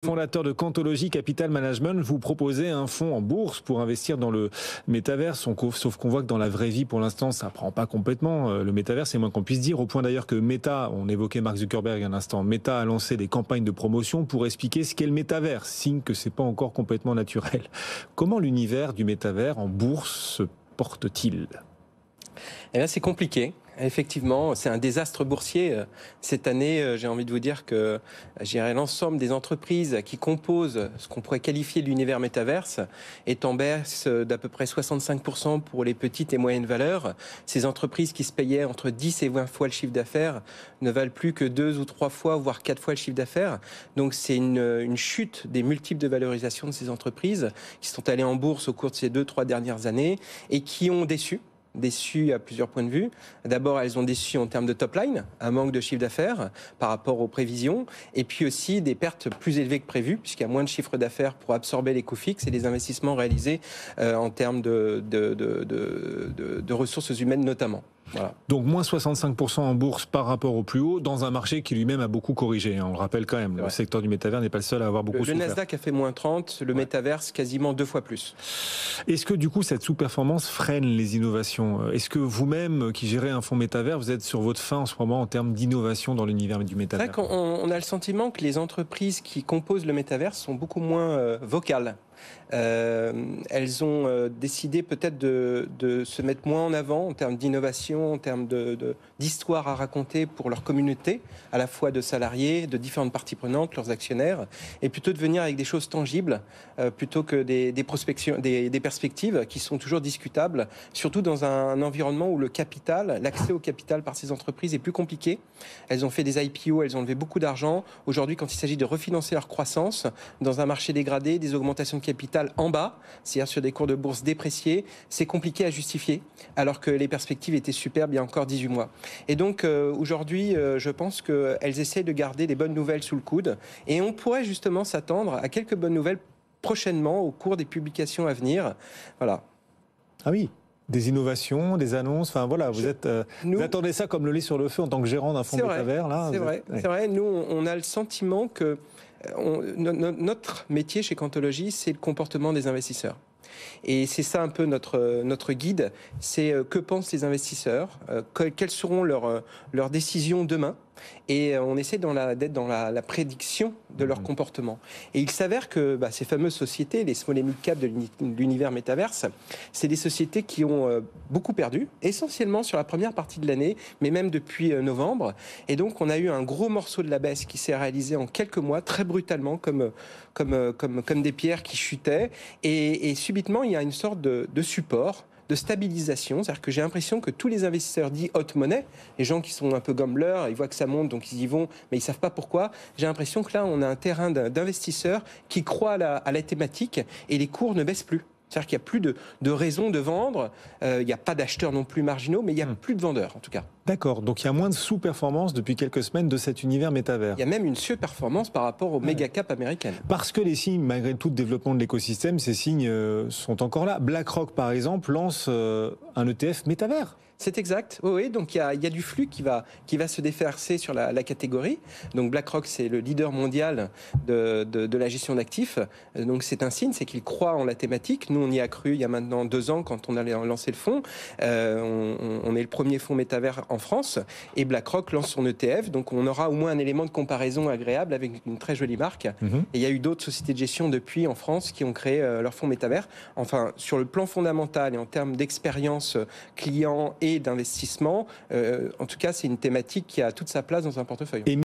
Fondateur de Quantology Capital Management, vous proposez un fonds en bourse pour investir dans le métaverse. Sauf qu'on voit que dans la vraie vie, pour l'instant, ça prend pas complètement. Le métaverse, c'est moins qu'on puisse dire. Au point d'ailleurs que Meta, on évoquait Mark Zuckerberg un instant, Meta a lancé des campagnes de promotion pour expliquer ce qu'est le métaverse, signe que c'est pas encore complètement naturel. Comment l'univers du métavers en bourse se porte-t-il ? Eh bien, c'est compliqué. Effectivement, c'est un désastre boursier. Cette année, j'ai envie de vous dire que l'ensemble des entreprises qui composent ce qu'on pourrait qualifier de l'univers métaverse est en baisse d'à peu près 65% pour les petites et moyennes valeurs. Ces entreprises qui se payaient entre 10 et 20 fois le chiffre d'affaires ne valent plus que 2 ou 3 fois, voire 4 fois le chiffre d'affaires. Donc c'est une chute des multiples de valorisation de ces entreprises qui sont allées en bourse au cours de ces 2-3 dernières années et qui ont déçu à plusieurs points de vue. D'abord, elles ont déçu en termes de top line, un manque de chiffre d'affaires par rapport aux prévisions, et puis aussi des pertes plus élevées que prévues, puisqu'il y a moins de chiffre d'affaires pour absorber les coûts fixes et les investissements réalisés en termes de ressources humaines notamment. Voilà. Donc moins 65% en bourse par rapport au plus haut, dans un marché qui lui-même a beaucoup corrigé. On le rappelle quand même, le secteur du métavers n'est pas le seul à avoir beaucoup souffert. Le Nasdaq a fait moins 30, le métaverse quasiment 2 fois plus. Est-ce que du coup cette sous-performance freine les innovations ? Est-ce que vous-même qui gérez un fonds métavers, vous êtes sur votre fin en ce moment en termes d'innovation dans l'univers du métavers ? C'est vrai qu'on a le sentiment que les entreprises qui composent le métavers sont beaucoup moins vocales. Elles ont décidé peut-être de se mettre moins en avant en termes d'innovation, en termes d'histoire à raconter pour leur communauté, à la fois de salariés, de différentes parties prenantes, leurs actionnaires, et plutôt de venir avec des choses tangibles, plutôt que des perspectives qui sont toujours discutables, surtout dans un environnement où l'accès au capital par ces entreprises est plus compliqué. Elles ont fait des IPO, elles ont levé beaucoup d'argent. Aujourd'hui, quand il s'agit de refinancer leur croissance dans un marché dégradé, des augmentations de capital en bas, c'est-à-dire sur des cours de bourse dépréciés, c'est compliqué à justifier, alors que les perspectives étaient superbes il y a encore 18 mois. Et donc aujourd'hui, je pense qu'elles essaient de garder des bonnes nouvelles sous le coude, et on pourrait justement s'attendre à quelques bonnes nouvelles prochainement au cours des publications à venir. Voilà. Ah oui, des innovations, des annonces, enfin voilà, vous attendez ça comme le lait sur le feu en tant que gérant d'un fonds métavers, là. C'est vrai, nous on a le sentiment que notre métier chez Quantology, c'est le comportement des investisseurs. Et c'est ça un peu notre guide, c'est que pensent les investisseurs, quelles seront leurs décisions demain. Et on essaie d'être dans la prédiction de leur comportement. Et il s'avère que ces fameuses sociétés, les small et mid cap de l'univers métaverse, c'est des sociétés qui ont beaucoup perdu, essentiellement sur la première partie de l'année, mais même depuis novembre. Et donc on a eu un gros morceau de la baisse qui s'est réalisé en quelques mois, très brutalement, comme des pierres qui chutaient. Et subitement, il y a une sorte de support, de stabilisation, c'est-à-dire que j'ai l'impression que tous les investisseurs dits hot money, les gens qui sont un peu gamblers, ils voient que ça monte, donc ils y vont, mais ils savent pas pourquoi. J'ai l'impression que là, on a un terrain d'investisseurs qui croient à la thématique et les cours ne baissent plus. C'est-à-dire qu'il n'y a plus de raison de vendre, il n'y a pas d'acheteurs non plus marginaux, mais il n'y a plus de vendeurs en tout cas. D'accord, donc il y a moins de sous-performance depuis quelques semaines de cet univers métavers. Il y a même une surperformance par rapport aux méga cap américaines. Parce que les signes, malgré tout le développement de l'écosystème, ces signes sont encore là. BlackRock, par exemple, lance un ETF métavers. C'est exact, oui, donc il y a du flux qui va se déverser sur la catégorie. Donc BlackRock, c'est le leader mondial de la gestion d'actifs. Donc c'est un signe, c'est qu'il croit en la thématique. Nous, on y a cru il y a maintenant 2 ans quand on allait lancer le fonds. On est le premier fonds métavers en France et BlackRock lance son ETF. Donc on aura au moins un élément de comparaison agréable avec une très jolie marque. Et il y a eu d'autres sociétés de gestion depuis en France qui ont créé leur fonds métavers. Enfin, sur le plan fondamental et en termes d'expérience client et d'investissement, en tout cas, c'est une thématique qui a toute sa place dans un portefeuille.